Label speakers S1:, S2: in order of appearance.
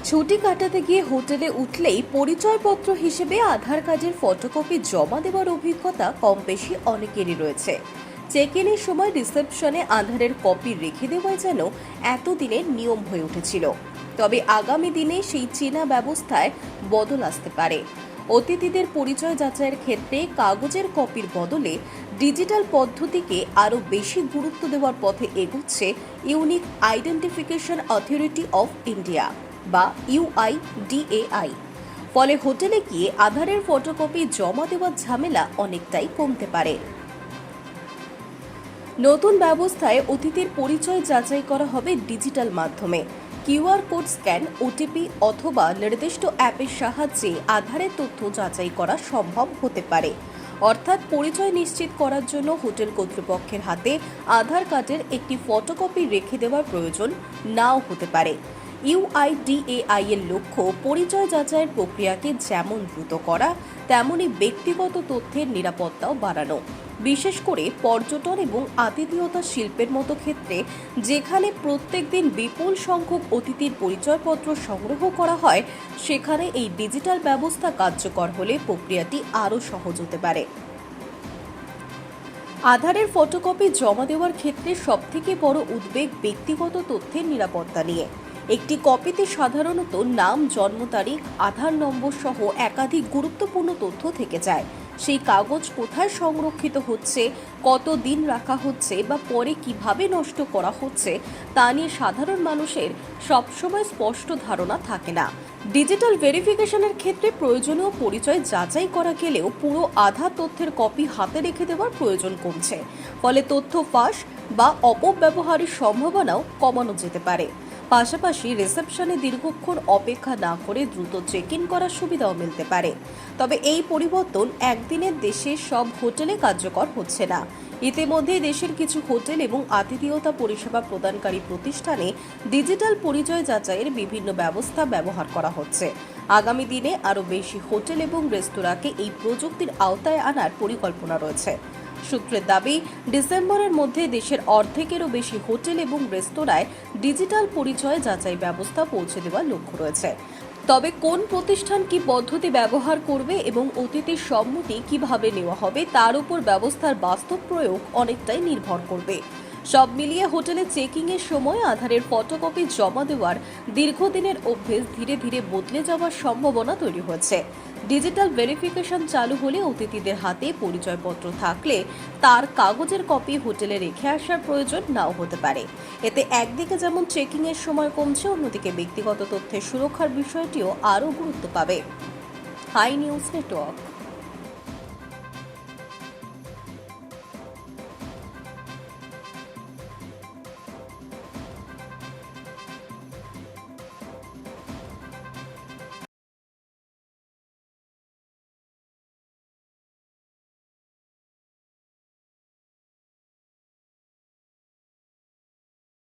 S1: ছুটি কাটাতে গিয়ে হোটেলে উঠলেই পরিচয়পত্র হিসেবে আধার কার্ডের ফটোকপি জমা দেওয়ার অভিজ্ঞতা কম বেশি অনেকেরই রয়েছে। চেক ইনের সময় রিসেপশনে আধারের কপি রেখে দেওয়াই যেন এতদিনের নিয়ম হয়ে উঠেছিল। তবে আগামী দিনে সেই চেনা ব্যবস্থায় বদল আসতে পারে। অতিথিদের পরিচয় যাচাইয়ের ক্ষেত্রে কাগজের কপির বদলে ডিজিটাল পদ্ধতিকে আরও বেশি গুরুত্ব দেওয়ার পথে এগোচ্ছে unique identification authority of India বা UIDAI। ফলে হোটেলে গিয়ে আধারের ফটোকপি জমা দেওয়ার ঝামেলা অনেকটাই কমতে পারে। নতুন ব্যবস্থায় অতিথির পরিচয় যাচাই করা হবে ডিজিটাল মাধ্যমে। QR কোড স্ক্যান, OTP অথবা নির্দিষ্ট অ্যাপের সাহায্যে আধারের তথ্য যাচাই করা সম্ভব হতে পারে। অর্থাৎ পরিচয় নিশ্চিত করার জন্য হোটেল কর্তৃপক্ষের হাতে আধার কার্ডের একটি ফটোকপি রেখে দেওয়ার প্রয়োজন নাও হতে পারে। UIDAI এর লক্ষ্য পরিচয় যাচাইয়ের প্রক্রিয়াকে যেমন দ্রুত করা, তেমনি ব্যক্তিগত তথ্যের নিরাপত্তাও বাড়ানো। বিশেষ করে পর্যটন এবং আতিথেয়তা শিল্পের মতো ক্ষেত্রে, যেখানে প্রত্যেকদিন বিপুল সংখ্যক অতিথির পরিচয়পত্র সংগ্রহ করা হয়, সেখানে এই ডিজিটাল ব্যবস্থা কার্যকর হলে প্রক্রিয়াটি আরও সহজ হতে পারে। আধারের ফটোকপি জমা দেওয়ার ক্ষেত্রে সবথেকে বড় উদ্বেগ ব্যক্তিগত তথ্যের নিরাপত্তা নিয়ে। একটি কপিতে সাধারণত নাম, জন্ম তারিখ, আধার নম্বর সহ একাধিক গুরুত্বপূর্ণ তথ্য থেকে যায়। সেই কাগজ কোথায় সংরক্ষিত হচ্ছে, কত দিন রাখা হচ্ছে বা পরে কিভাবে নষ্ট করা হচ্ছে তা নিয়ে সাধারণ মানুষের সবসময় স্পষ্ট ধারণা থাকে না। ডিজিটাল ভেরিফিকেশনের ক্ষেত্রে প্রয়োজনীয় পরিচয় যাচাই করা গেলেও পুরো আধার তথ্যের কপি হাতে রেখে দেওয়ার প্রয়োজন কমছে। ফলে তথ্য ফাঁস বা অপব্যবহারের সম্ভাবনাও কমানো যেতে পারে। পাশাপাশি রিসেপশনে দীর্ঘক্ষণ অপেক্ষা না করে দ্রুত চেক ইন করার সুবিধাও মিলতে পারে। তবে এই পরিবর্তন একদিনের দেশের সব হোটেলে কার্যকর হচ্ছে না। ইতিমধ্যে দেশের কিছু হোটেল এবং আতিথেয়তা পরিষেবা প্রদানকারী প্রতিষ্ঠানে ডিজিটাল পরিচয় যাচাইয়ের বিভিন্ন ব্যবস্থা ব্যবহার করা হচ্ছে। আগামী দিনে আরও বেশি হোটেল এবং রেস্তোরাঁকে এই প্রযুক্তির আওতায় আনার পরিকল্পনা রয়েছে। সূত্রের দাবি, ডিসেম্বরের মধ্যে দেশের অর্ধেকেরও বেশি হোটেল এবং রেস্তোরাঁয় ডিজিটাল পরিচয় যাচাই ব্যবস্থা পৌঁছে দেওয়ার লক্ষ্য রয়েছে। তবে কোন প্রতিষ্ঠান কি পদ্ধতি ব্যবহার করবে এবং অতিথির সম্মতি কিভাবে নেওয়া হবে তার উপর ব্যবস্থার বাস্তব প্রয়োগ অনেকটাই নির্ভর করবে। সব মিলিয়ে হোটেলে চেকিংয়ের সময় আধারের ফটোকপি জমা দেওয়ার দীর্ঘদিনের অভ্যেস ধীরে ধীরে বদলে যাওয়ার সম্ভাবনা তৈরি হয়েছে। ডিজিটাল ভেরিফিকেশন চালু হলে অতিথিদের হাতে পরিচয়পত্র থাকলে তার কাগজের কপি হোটেলে রেখে আসার প্রয়োজন নাও হতে পারে। এতে একদিকে যেমন চেকিংয়ের সময় কমছে, অন্যদিকে ব্যক্তিগত তথ্যের সুরক্ষার বিষয়টিও আরও গুরুত্ব পাবে। High news network.